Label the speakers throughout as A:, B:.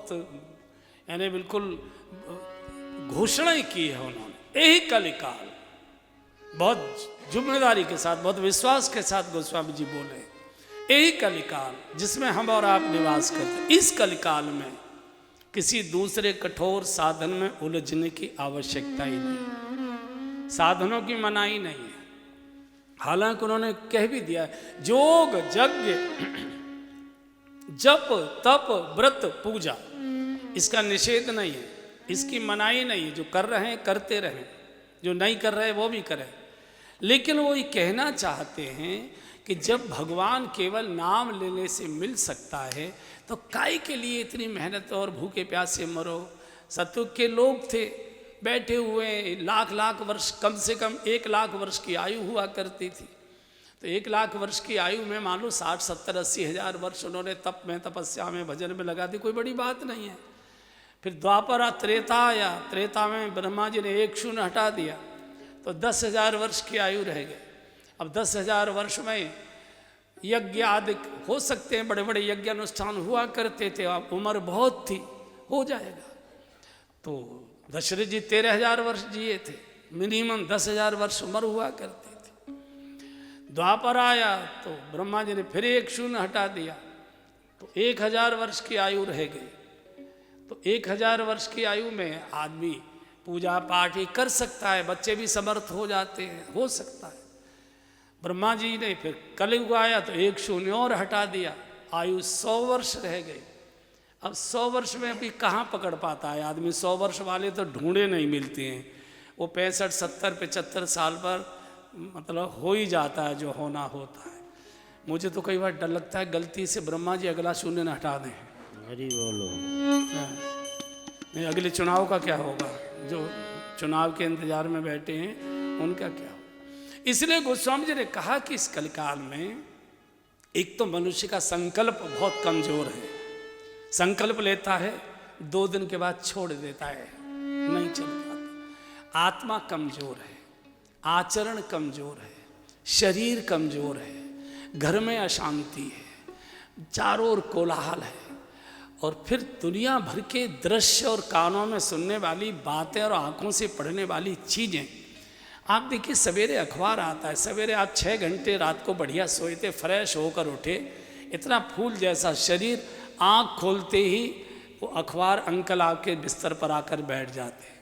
A: बहुत यानी बिल्कुल घोषणाएं की है उन्होंने। यही कलिकाल बहुत जिम्मेदारी के साथ, बहुत विश्वास के साथ गोस्वामी जी बोले, यही कलिकाल जिसमें हम और आप निवास करते हैं, इस कलिकाल में किसी दूसरे कठोर साधन में उलझने की आवश्यकता ही नहीं, साधनों की मनाही नहीं है। हालांकि उन्होंने कह भी दिया है, योग यज्ञ जप तप व्रत पूजा, इसका निषेध नहीं है, इसकी मनाही नहीं है। जो कर रहे हैं करते रहें, जो नहीं कर रहे वो भी करें। लेकिन वो ये कहना चाहते हैं कि जब भगवान केवल नाम लेने से मिल सकता है तो काय के लिए इतनी मेहनत और भूखे प्यासे मरो। सतयुग के लोग थे बैठे हुए, लाख लाख वर्ष, कम से कम 1 लाख वर्ष की आयु हुआ करती थी। तो 1 लाख वर्ष की आयु में मान लो 60 70 80 हजार वर्ष उन्होंने तप में, तपस्या में, भजन में लगा दी, कोई बड़ी बात नहीं है। फिर द्वापर त्रेता आया, त्रेता में ब्रह्मा जी ने 1 शून्य हटा दिया तो 10,000 वर्ष की आयु रह गई। अब 10,000 वर्ष में यज्ञ आदि हो सकते हैं, बड़े बड़े यज्ञ अनुष्ठान हुआ करते थे, अब उम्र बहुत थी, हो जाएगा। तो दशरथ जी 13,000 वर्ष जिए थे, मिनिमम 10,000 वर्ष उम्र हुआ करती थी। द्वापर आया तो ब्रह्मा जी ने फिर 1 शून्य हटा दिया तो 1,000 वर्ष की आयु रह गई। तो 1,000 वर्ष की आयु में आदमी पूजा पाठ ही कर सकता है, बच्चे भी समर्थ हो जाते हैं, हो सकता है। ब्रह्मा जी ने फिर कलयुग आया तो 1 शून्य और हटा दिया, आयु 100 वर्ष रह गई। अब 100 वर्ष में अभी कहाँ पकड़ पाता है आदमी, 100 वर्ष वाले तो ढूंढे नहीं मिलते हैं। वो 65 70 75 साल पर मतलब हो ही जाता है जो होना होता है। मुझे तो कई बार डर लगता है गलती से ब्रह्मा जी अगला शून्य न हटा दें।
B: हरी बोलो।
A: नहीं, अगले चुनाव का क्या होगा, जो चुनाव के इंतजार में बैठे हैं उनका क्या होगा। इसलिए गोस्वामी जी ने कहा कि इस कलिकाल में एक तो मनुष्य का संकल्प बहुत कमजोर है, संकल्प लेता है 2 दिन के बाद छोड़ देता है, नहीं चल पाता। आत्मा कमजोर है, आचरण कमजोर है, शरीर कमजोर है, घर में अशांति है, चारों ओर कोलाहल है, और फिर दुनिया भर के दृश्य और कानों में सुनने वाली बातें और आंखों से पढ़ने वाली चीज़ें। आप देखिए सवेरे अखबार आता है, सवेरे आप 6 घंटे रात को बढ़िया सोए थे, फ्रेश होकर उठे, इतना फूल जैसा शरीर, आँख खोलते ही वो अखबार अंकल आपके बिस्तर पर आकर बैठ जाते हैं।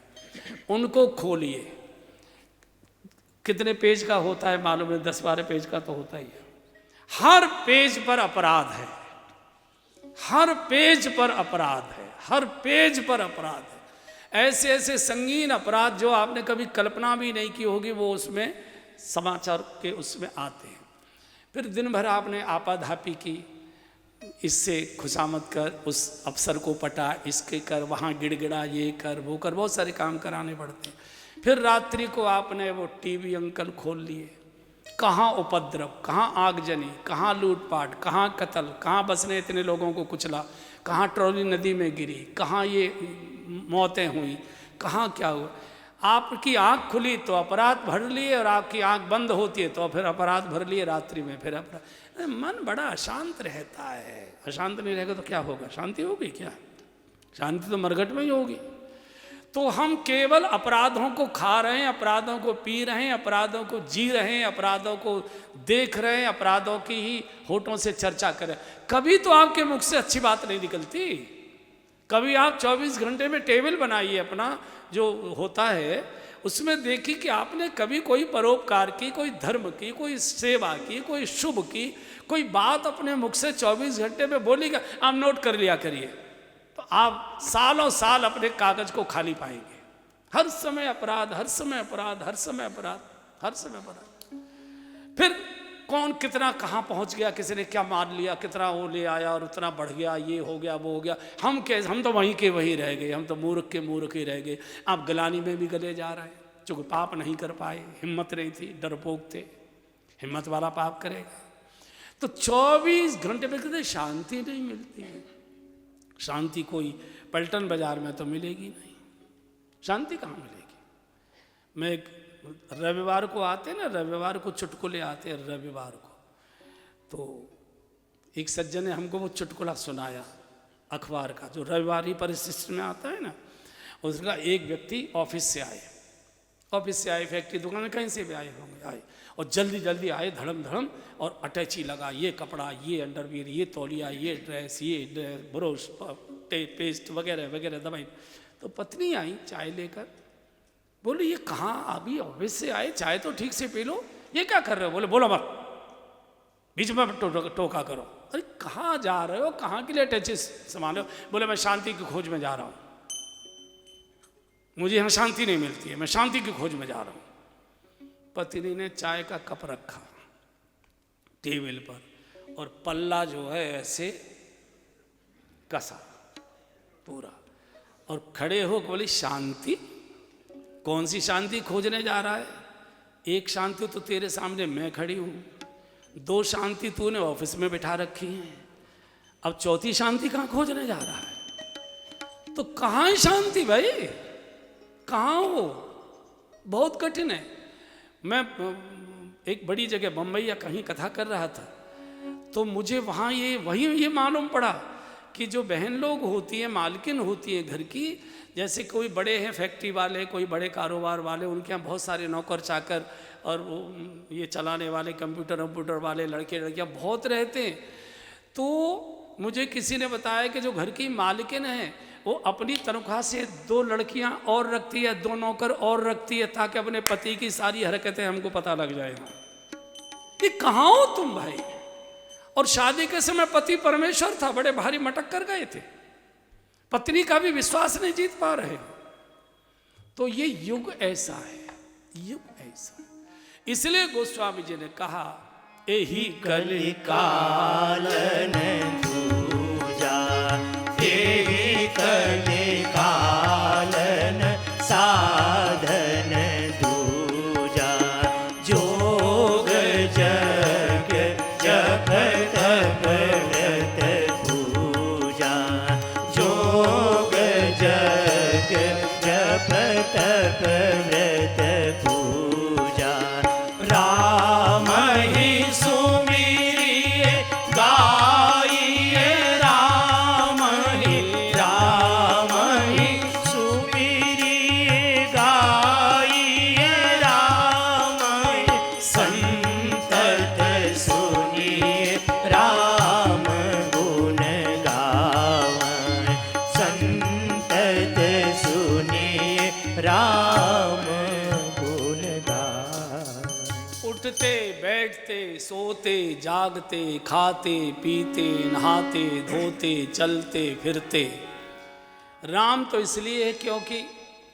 A: उनको खोलिए, कितने पेज का होता है मालूम है, 10-12 पेज का तो होता ही है। हर पेज पर अपराध है, हर पेज पर अपराध है, हर पेज पर अपराध है। ऐसे ऐसे संगीन अपराध जो आपने कभी कल्पना भी नहीं की होगी, वो उसमें समाचार के उसमें आते हैं। फिर दिन भर आपने आपाधापी की, इससे खुशामद कर, उस अफसर को पटा, इसके कर, वहाँ गिड़गिड़ा, ये कर वो कर, बहुत सारे काम कराने पड़ते हैं। फिर रात्रि को आपने वो टीवी अंकल खोल लिए, कहाँ उपद्रव, कहाँ आगजनी, कहाँ लूटपाट, कहाँ कत्ल, कहाँ बस ने इतने लोगों को कुचला, कहाँ ट्रॉली नदी में गिरी, कहाँ ये मौतें हुई, कहाँ क्या हुआ। आपकी आँख खुली तो अपराध भर लिए, और आपकी आँख बंद होती है तो फिर अपराध भर लिए रात्रि में, फिर अपराध। मन बड़ा अशांत रहता है। अशांत नहीं रहेगा तो क्या होगा, शांति होगी क्या? शांति तो मरघट में ही होगी। तो हम केवल अपराधों को खा रहे हैं, अपराधों को पी रहे हैं, अपराधों को जी रहे हैं, अपराधों को देख रहे हैं, अपराधों की ही होठों से चर्चा करें। कभी तो आपके मुख से अच्छी बात नहीं निकलती। कभी आप 24 घंटे में टेबल बनाइए अपना जो होता है, उसमें देखिए कि आपने कभी कोई परोपकार की, कोई धर्म की, कोई सेवा की, कोई शुभ की, कोई बात अपने मुख से 24 घंटे में बोलेगा। आप नोट कर लिया करिए, तो आप सालों साल अपने कागज को खाली पाएंगे। हर समय अपराध, हर समय अपराध, हर समय अपराध, हर समय अपराध। फिर कौन कितना कहाँ पहुँच गया, किसी ने क्या मार लिया, कितना वो ले आया और उतना बढ़ गया, ये हो गया वो हो गया। हम तो वहीं के वहीं रह गए, हम तो मूर्ख के मूर्ख ही रह गए। आप गलानी में भी गले जा रहे हैं, चूँकि पाप नहीं कर पाए, हिम्मत नहीं थी, डरपोक थे। हिम्मत वाला पाप करेगा। तो 24 घंटे में कहते शांति नहीं मिलती है। शांति कोई पलटन बाजार में तो मिलेगी नहीं, शांति कहाँ मिलेगी। मैं एक रविवार को आते ना, रविवार को चुटकुले आते हैं रविवार को, तो एक सज्जन ने हमको वो चुटकुला सुनाया। अखबार का, जो रविवारी परिशिष्ट में आता है ना, उसका एक व्यक्ति ऑफिस से आए, फैक्ट्री दुकान में कहीं से भी आए होंगे, आए और जल्दी जल्दी आए, धड़म धड़म, और अटैची लगा, ये कपड़ा, ये अंडरवियर, ये तौलिया, ये ड्रेस, ब्रश, पेस्ट वगैरह वगैरह दवाई। तो पत्नी आई चाय लेकर, बोले ये कहाँ, अभी ऑफिस से आए, चाय तो ठीक से पी लो, ये क्या कर रहे हो? बोले बोलो मत, बीच में टोका करो। अरे कहाँ जा रहे हो, कहाँ के लिए अटैचेस संभाल रहे हो? बोले मैं शांति की खोज में जा रहा हूँ, मुझे यहाँ शांति नहीं मिलती है, मैं शांति की खोज में जा रहा हूँ। पत्नी ने चाय का कप रखा टेबल पर और पल्ला जो है ऐसे कसा पूरा, और खड़े हो बोली शांति? कौन सी शांति खोजने जा रहा है? एक शांति तो तेरे सामने मैं खड़ी हूँ, 2 शांति तूने ऑफिस में बिठा रखी है, अब चौथी शांति कहाँ खोजने जा रहा है? तो कहाँ है शांति भाई, कहाँ हो? बहुत कठिन है। मैं एक बड़ी जगह बम्बई या कहीं कथा कर रहा था, तो मुझे वहाँ ये मालूम पड़ा कि जो बहन लोग होती हैं, मालकिन होती हैं घर की, जैसे कोई बड़े हैं फैक्ट्री वाले, कोई बड़े कारोबार वाले, उनके यहाँ बहुत सारे नौकर चाकर और वो ये चलाने वाले कंप्यूटर वाले लड़के लड़कियाँ बहुत रहते हैं। तो मुझे किसी ने बताया कि जो घर की मालकिन है वो अपनी तनख्वाह से 2 लड़कियां और रखती है, 2 नौकर और रखती है, ताकि अपने पति की सारी हरकतें हमको पता लग जाएगा। कि कहाँ हो तुम भाई? और शादी के समय पति परमेश्वर था, बड़े भारी मटक कर गए थे, पत्नी का भी विश्वास नहीं जीत पा रहे। तो ये युग ऐसा है, युग ऐसा है। इसलिए गोस्वामी जी ने कहा एही कलि
B: कालन दूजा, एही कलि कालन साधन दूजा, जोग जग जप तप व्रत पूजा, जोग जग जप तप व्रत पूजा, राम ही सुमिरिए गाइए, राम ही सुमिरिए गाइए, राम ही संतत सुनिए, राम गुण गावै, संतत सुनिए, राम गुण गावै।
A: उठते बैठते सोते जागते खाते पीते नहाते धोते चलते फिरते, राम तो इसलिए है क्योंकि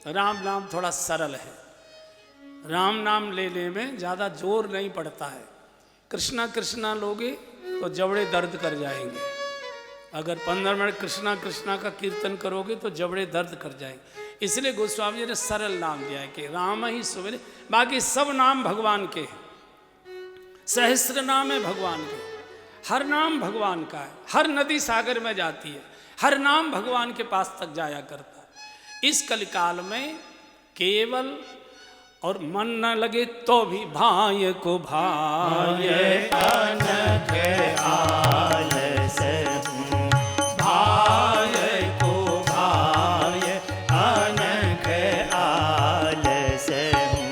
A: राम नाम थोड़ा सरल है, राम नाम लेने में ज़्यादा जोर नहीं पड़ता है। कृष्णा कृष्णा लोगे तो जबड़े दर्द कर जाएंगे, अगर 15 मिनट कृष्णा कृष्णा का कीर्तन करोगे तो जबड़े दर्द कर जाएंगे। इसलिए गोस्वामी जी ने सरल नाम दिया है कि राम ही सुमिरे। बाकी सब नाम भगवान के हैं, सहस्त्र नाम है भगवान के, हर नाम भगवान का है, हर नदी सागर में जाती है, हर नाम भगवान के पास तक जाया करता है। इस कलिकाल में केवल और मन न लगे तो भी भाय को भाय,
B: अनक आलस हूँ, भाय को भाय अनक आलस हूँ,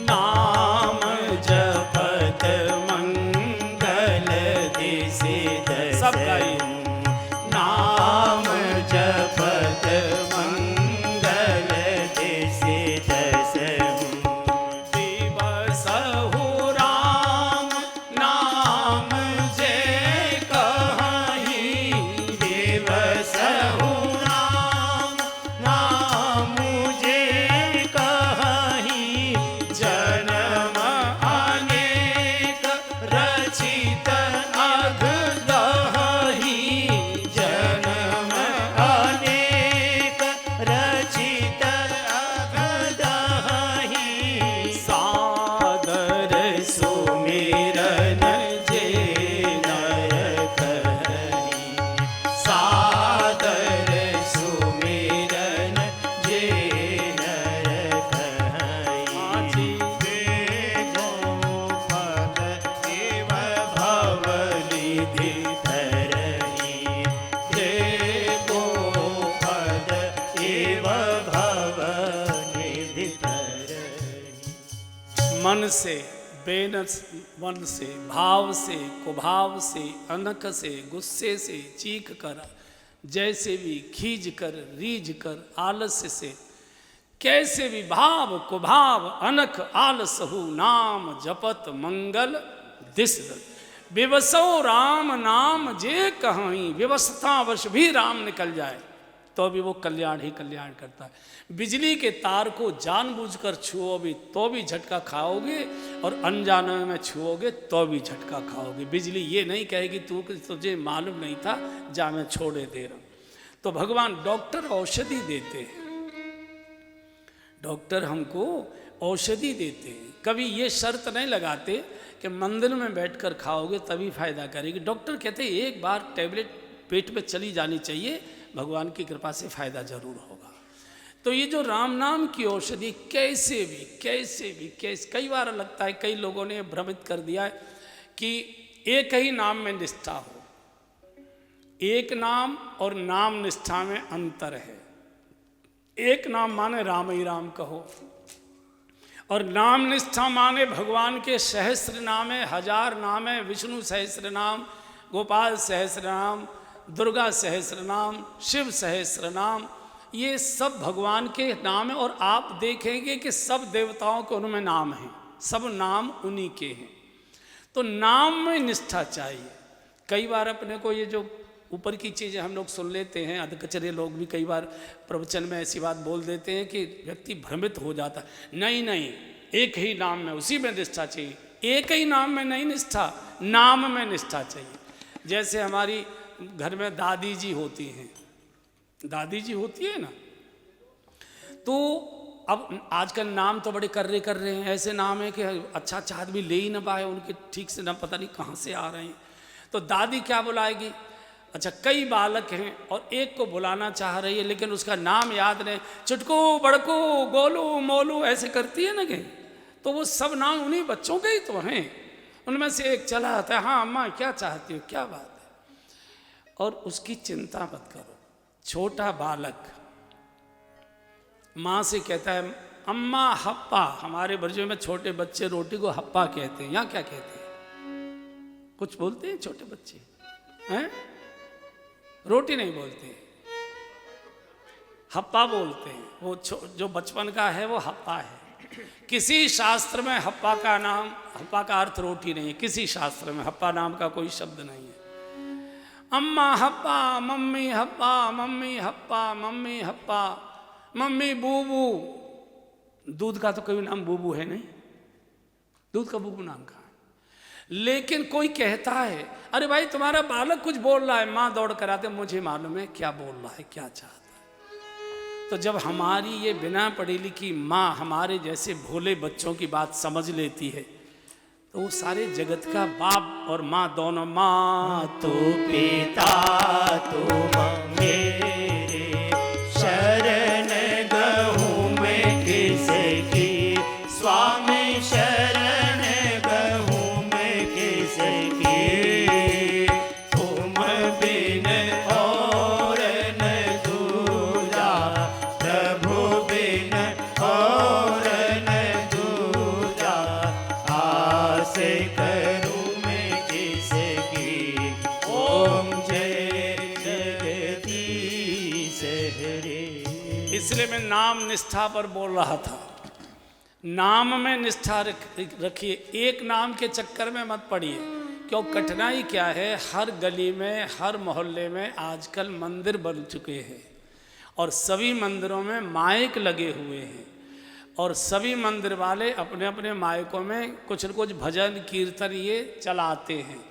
B: नाम जपत मंगल दिसि दस
A: सब गाइए।
B: हूँ, नाम जपत मंगल दिसि दस हूँ,
A: दिवस
B: सहु राम नाम जे
A: मन से, बेनस मन से, भाव से, कुभाव से, अनक से, गुस्से से, चीख कर, जैसे भी, खींच कर, रीझ कर, आलस्य से, कैसे भी भाव कुभाव अनख आलसहु, नाम जपत मंगल दिस। विवसो राम नाम जे कहीं, विवशता वश भी राम निकल जाए तो भी वो कल्याण ही कल्याण करता है। बिजली के तार को जानबूझकर छुओ भी तो भी झटका खाओगे, और अनजाने में छुओगे तो भी झटका खाओगे। बिजली ये नहीं कहेगी तू तुझे मालूम नहीं था, जा मैं छोड़े दे रहा हूं। तो भगवान डॉक्टर औषधि देते हैं, डॉक्टर हमको औषधि देते हैं। कभी ये शर्त नहीं लगाते कि मंदिर में बैठकर खाओगे तभी फायदा करेगी। डॉक्टर कहते हैं एक बार टैबलेट पेट में चली जानी चाहिए, भगवान की कृपा से फायदा जरूर होगा। तो ये जो राम नाम की औषधि कैसे भी कई बार लगता है, कई लोगों ने भ्रमित कर दिया है कि एक ही नाम में निष्ठा हो। एक नाम और नाम निष्ठा में अंतर है। एक नाम माने राम ही राम कहो, और नाम निष्ठा माने भगवान के सहस्त्र नाम है, 1000 नाम है, विष्णु सहस्त्र नाम, गोपाल सहस्त्र नाम, दुर्गा सहस्त्र नाम, शिव सहस्त्र नाम, ये सब भगवान के नाम है। और आप देखेंगे कि सब देवताओं के उनमें नाम हैं, सब नाम उन्हीं के हैं। तो नाम में निष्ठा चाहिए। कई बार अपने को ये जो ऊपर की चीज़ें हम लोग सुन लेते हैं, अधकचरे लोग भी कई बार प्रवचन में ऐसी बात बोल देते हैं कि व्यक्ति भ्रमित हो जाता है। नहीं, एक ही नाम में, उसी में निष्ठा चाहिए। एक ही नाम में नहीं निष्ठा, नाम में निष्ठा चाहिए। जैसे हमारी घर में दादी जी होती हैं, दादी जी होती है ना, तो अब आजकल नाम तो बड़े कर रहे हैं, ऐसे नाम है कि अच्छा आदमी ले ही ना पाए उनके ठीक से, ना पता नहीं कहाँ से आ रहे हैं। तो दादी क्या बुलाएगी? अच्छा, कई बालक हैं और एक को बुलाना चाह रही है लेकिन उसका नाम याद नहीं, चुटकू बड़कू गोलू मोलू ऐसे करती है ना कहीं, तो वो सब नाम उन्हीं बच्चों के ही तो हैं। उनमें से एक चला आता है, हाँ अम्मा क्या चाहती हो, क्या बात है, और उसकी चिंता मत करो। छोटा बालक माँ से कहता है अम्मा हप्पा, हमारे बरजे में छोटे बच्चे रोटी को हप्पा कहते हैं, यहाँ क्या कहते हैं? कुछ बोलते हैं छोटे बच्चे हैं? रोटी नहीं बोलते, हप्पा बोलते हैं। वो जो बचपन का है वो हप्पा है। किसी शास्त्र में हप्पा का नाम, हप्पा का अर्थ रोटी नहीं है, किसी शास्त्र में हप्पा नाम का कोई शब्द नहीं है। अम्मा हप्पा, मम्मी हप्पा, मम्मी हप्पा, मम्मी हप्पा, मम्मी बूबू। दूध का तो कोई नाम बूबू है नहीं, दूध का बूबू नाम का। लेकिन कोई कहता है अरे भाई तुम्हारा बालक कुछ बोल रहा है, माँ दौड़ कर आते, मुझे मालूम है क्या बोल रहा है, क्या चाहता है। तो जब हमारी ये बिना पढ़ी लिखी माँ हमारे जैसे भोले बच्चों की बात समझ लेती है, तो वो सारे जगत का बाप और माँ दोनों, माँ
B: तू पिता तू मेरे, शरण गहूँ मैं किसकी, स्वामी शरण गहूँ मैं किसकी, तुम बिन और न दूजा, प्रभु बिन और न दूजा, आस करूँ मैं किसकी, ओम जय जगदीश हरे।
A: इसलिए मैं नाम निष्ठा पर बोल रहा था। नाम में निष्ठा रखिए, एक नाम के चक्कर में मत पड़िए। क्यों, कठिनाई क्या है, हर गली में हर मोहल्ले में आजकल मंदिर बन चुके हैं और सभी मंदिरों में माइक लगे हुए हैं, और सभी मंदिर वाले अपने अपने माइकों में कुछ न कुछ भजन कीर्तन ये चलाते हैं,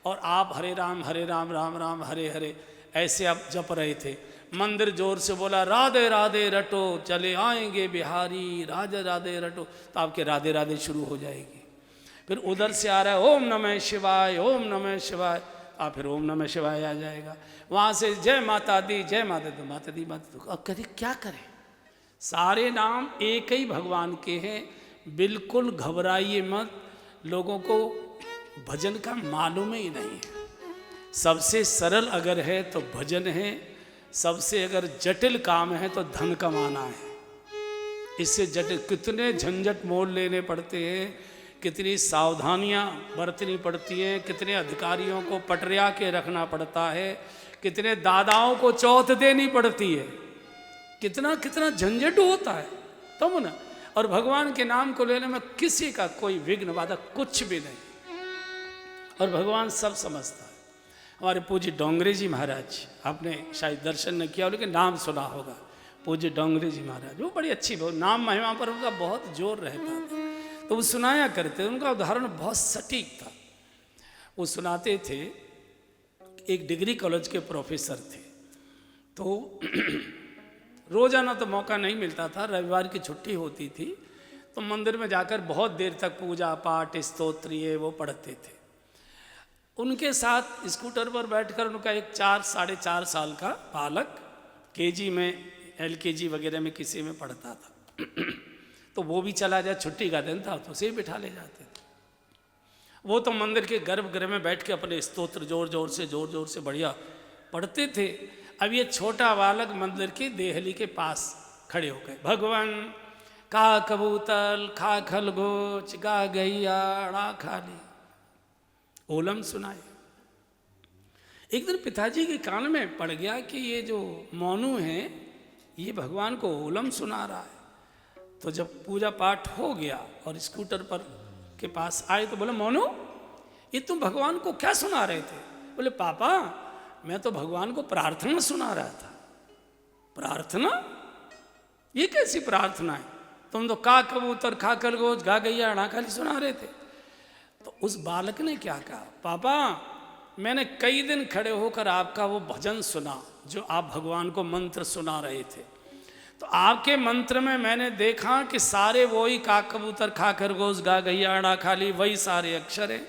A: और आप हरे राम राम राम हरे हरे ऐसे आप जप रहे थे। मंदिर जोर से बोला राधे राधे रटो, चले आएंगे बिहारी, राधे राधे रटो, तो आपके राधे राधे शुरू हो जाएगी। फिर उधर से आ रहा है ओम नमः शिवाय, ओम नमः शिवाय, आप फिर ओम नमः शिवाय आ जाएगा। वहाँ से जय माता दी, जय माता दी, माता दी माता दी। अब करें क्या करें, सारे नाम एक ही भगवान के हैं। बिल्कुल घबराइए मत, लोगों को भजन का मालूम ही नहीं है। सबसे सरल अगर है तो भजन है, सबसे अगर जटिल काम है तो धन कमाना है। इससे कितने झंझट मोल लेने पड़ते हैं, कितनी सावधानियां बरतनी पड़ती हैं, कितने अधिकारियों को पटरिया के रखना पड़ता है, कितने दादाओं को चौथ देनी पड़ती है, कितना कितना झंझट होता है तब ना। और भगवान के नाम को लेने में किसी का कोई विघ्न बाधा कुछ भी नहीं, और भगवान सब समझता है। हमारे पूज्य डोंगरे जी महाराज, आपने शायद दर्शन न किया हो लेकिन नाम सुना होगा, पूज्य डोंगरे जी महाराज, वो बड़ी अच्छी, बहुत नाम महिमा पर उनका बहुत जोर रहता था, तो वो सुनाया करते, उनका उदाहरण बहुत सटीक था। वो सुनाते थे, एक डिग्री कॉलेज के प्रोफेसर थे, तो रोजाना तो मौका नहीं मिलता था, रविवार की छुट्टी होती थी, तो मंदिर में जाकर बहुत देर तक पूजा पाठ स्तोत्र ये वो पढ़ते थे। उनके साथ स्कूटर पर बैठकर उनका एक 4-4.5 साल का बालक केजी में, LKG वगैरह में किसी में पढ़ता था तो वो भी चला जाए, छुट्टी का दिन था तो उसे बिठा ले जाते थे। वो तो मंदिर के गर्भगृह में बैठ के अपने स्तोत्र जोर जोर से बढ़िया पढ़ते थे। अब ये छोटा बालक मंदिर की देहली के पास खड़े हो गए, भगवान का कबूतर खा खलगोच गा गैया अड़ा खाली, ओलम सुनाए। एक दिन पिताजी के कान में पड़ गया कि ये जो मोनू है ये भगवान को ओलम सुना रहा है। तो जब पूजा पाठ हो गया और स्कूटर पर के पास आए तो बोले, मोनू ये तुम भगवान को क्या सुना रहे थे? बोले, पापा मैं तो भगवान को प्रार्थना सुना रहा था। प्रार्थना? ये कैसी प्रार्थना है? तुम तो का कबूतर खा खरगोश गा गैया अड़ा खाली सुना रहे थे। तो उस बालक ने क्या कहा, पापा मैंने कई दिन खड़े होकर आपका वो भजन सुना जो आप भगवान को मंत्र सुना रहे थे, तो आपके मंत्र में मैंने देखा कि सारे वही का कबूतर खा खरगोश गा गैया अड़ा खाली वही सारे अक्षर हैं।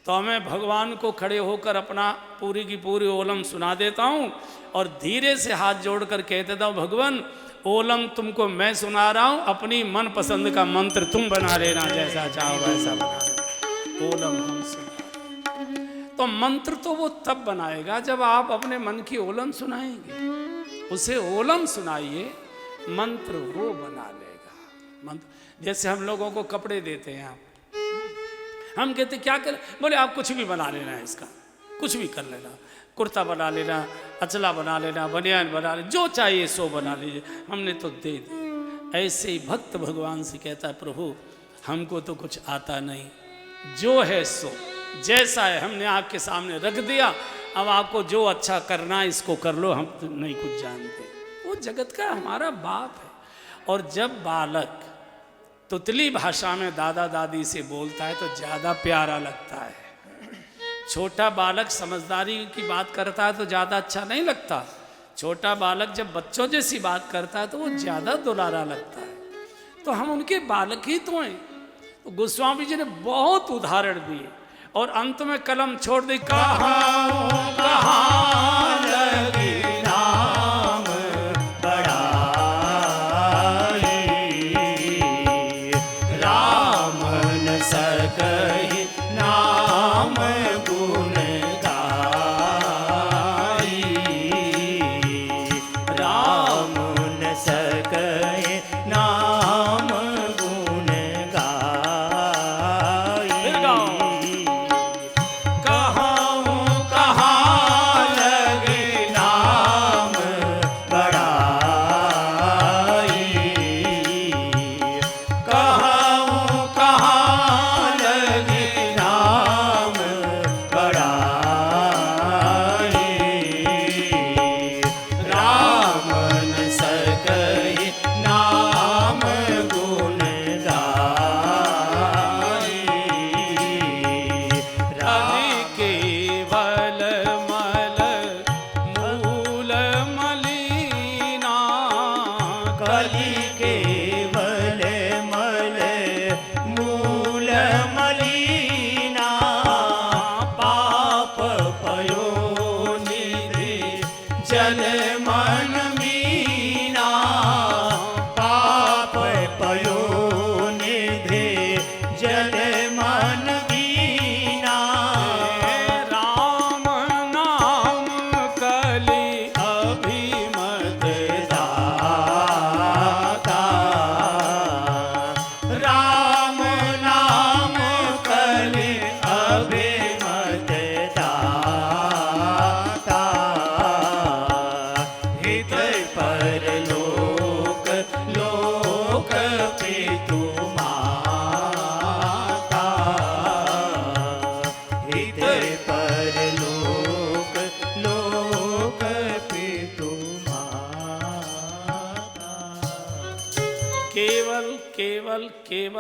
A: तो मैं भगवान को खड़े होकर अपना पूरी की पूरी ओलम सुना देता हूँ और धीरे से हाथ जोड़कर कह देता हूँ, भगवान ओलम तुमको मैं सुना रहा हूँ, अपनी मन पसंद का मंत्र तुम बना लेना, जैसा चाहो वैसा बना लेना, ओलम हम सुना। तो मंत्र तो वो तब बनाएगा जब आप अपने मन की ओलम सुनाएंगे, उसे ओलम सुनाइए, मंत्र वो बना लेगा। मंत्र जैसे हम लोगों को कपड़े देते हैं, आप हम कहते क्या करें? बोले आप कुछ भी बना लेना है, इसका कुछ भी कर लेना, कुर्ता बना लेना, अचला बना लेना, बनियान बना लेना, जो चाहिए सो बना लीजिए, हमने तो दे दी। ऐसे ही भक्त भगवान से कहता है, प्रभु हमको तो कुछ आता नहीं, जो है सो जैसा है हमने आपके सामने रख दिया, अब आपको जो अच्छा करना है इसको कर लो, हम तो नहीं कुछ जानते। वो जगत का हमारा बाप है। और जब बालक तुतली भाषा में दादा दादी से बोलता है तो ज़्यादा प्यारा लगता है। छोटा बालक समझदारी की बात करता है तो ज़्यादा अच्छा नहीं लगता। छोटा बालक जब बच्चों जैसी बात करता है तो वो ज़्यादा दुलारा लगता है। तो हम उनके बालक ही तो हैं। तो गोस्वामी जी ने बहुत उदाहरण दिए और अंत में कलम छोड़ दी, कहाँ कहाँ लगी
B: नाम बड़ाई, राम न सकहि नाम गुण गाई, राम न सकहि नाम गुण गाई।
A: फिर गाओ,
B: कहाँ लगी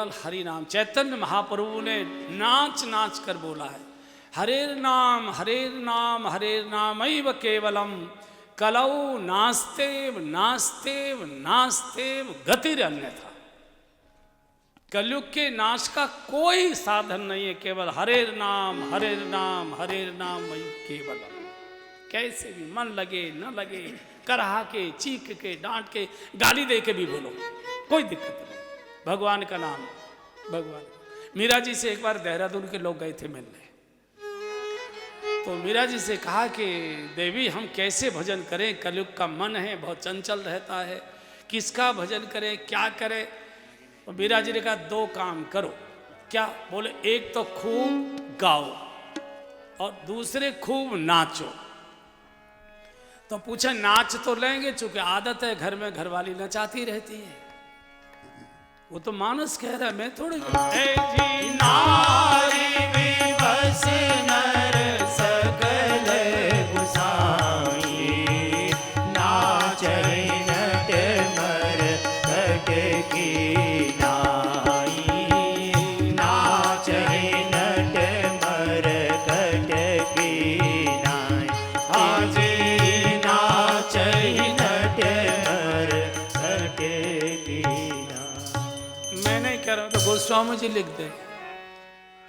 A: केवल हरि नाम। चैतन्य महाप्रभु ने नाच नाच कर बोला है, हरेर नाम हरेर नाम हरेर नामैव केवलम कलौ नास्तेव नास्तेव नास्तेव गतिर अन्यथा। कलयुग के नाश का कोई साधन नहीं है, केवल हरेर नाम हरेर नाम हरेर नाम मयि केवलम। कैसे भी मन लगे न लगे, करहा के, चीख के, डांट के, गाली दे के भी बोलो, कोई दिक्कत नहीं। भगवान का नाम, भगवान। मीरा जी से एक बार देहरादून के लोग गए थे मिलने, तो मीरा जी से कहा कि देवी हम कैसे भजन करें, कलयुग का मन है बहुत चंचल रहता है, किसका भजन करें, क्या करें। तो मीरा जी ने कहा दो काम करो। क्या? बोले एक तो खूब गाओ और दूसरे खूब नाचो। तो पूछे नाच तो लेंगे, चूंकि आदत है घर में घरवाली नचाती रहती है। वो तो मानस कह रहा है, मैं थोड़ी। जी
B: नारी विवश नर सकल गुसाई, नाचै नट मर कट की नाई, नाचै नट मर कट की नाई। हाजी नाचै नट मर कट की नाई।
A: मैं नहीं कह रहा हूं, तो गोस्वामी जी लिख दे,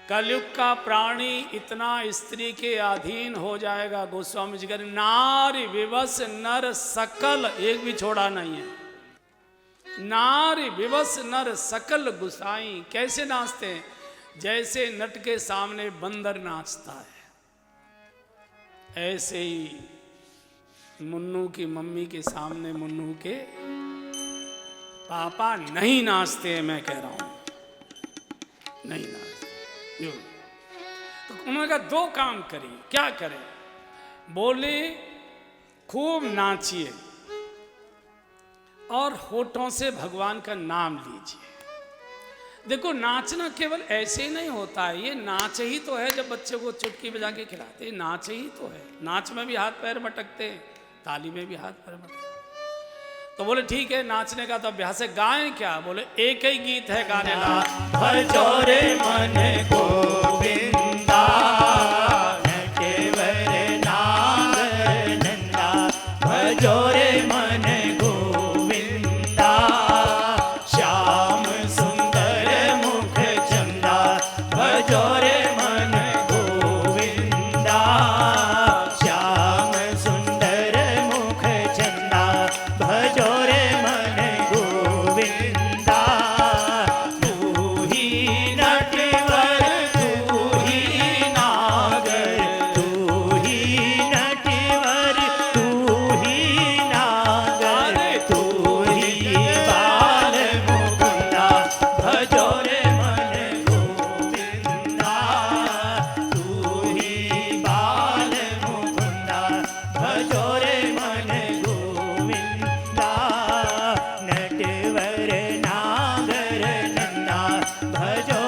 A: कलयुग का प्राणी इतना स्त्री के अधीन हो जाएगा। गोस्वामी जी कह रहे नारी विवश नर सकल, एक भी छोड़ा नहीं है। नारी विवश नर सकल गुसाई। कैसे नाचते हैं? जैसे नट के सामने बंदर नाचता है, ऐसे ही मुन्नू की मम्मी के सामने मुन्नू के पापा नहीं नाचते हैं। मैं कह रहा हूं नहीं नाचते। तो उन्होंने कहा दो काम करिए। क्या करें? बोले खूब नाचिए और होठों से भगवान का नाम लीजिए। देखो नाचना केवल ऐसे ही नहीं होता है, ये नाच ही तो है। जब बच्चे को चुटकी बजा के खिलाते हैं, नाच ही तो है। नाच में भी हाथ पैर मटकते हैं, ताली में भी हाथ पैर मटकते हैं। तो बोले ठीक है, नाचने का तो अभ्यास है, गाएं क्या? बोले एक ही गीत है गाने ला।
B: भजो रे मन गोविंदा, नटवर नागर नंदा। भजो रे मन गोविंदा, श्याम सुंदर मुख चंदा। भजो रे मन गोविंदा, श्याम सुंदर मुख चंदा। भजो रे मन गोविंदा, तू ही नटवर तू ही नागर। तू ही नटवर तू ही नागर। तू ही बाल मुकुंदा। भजो रे मन गोविंदा, तू ही बाल मुकुंदा। भजो रे मन गोविंदा, नटवर नागर नंदा। भजो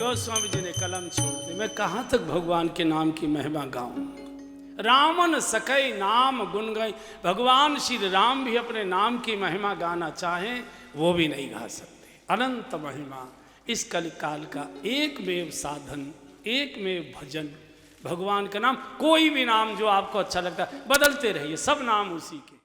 A: गोस्वामी जी ने कलम छोड़ दी। मैं कहाँ तक भगवान के नाम की महिमा गाऊं? रामन सकई नाम गुन गई। भगवान श्री राम भी अपने नाम की महिमा गाना चाहें, वो भी नहीं गा सकते। अनंत महिमा, इस कलिकाल का एकमेव साधन, एकमेव भजन भगवान का नाम। कोई भी नाम जो आपको अच्छा लगता है बदलते रहिए, सब नाम उसी के।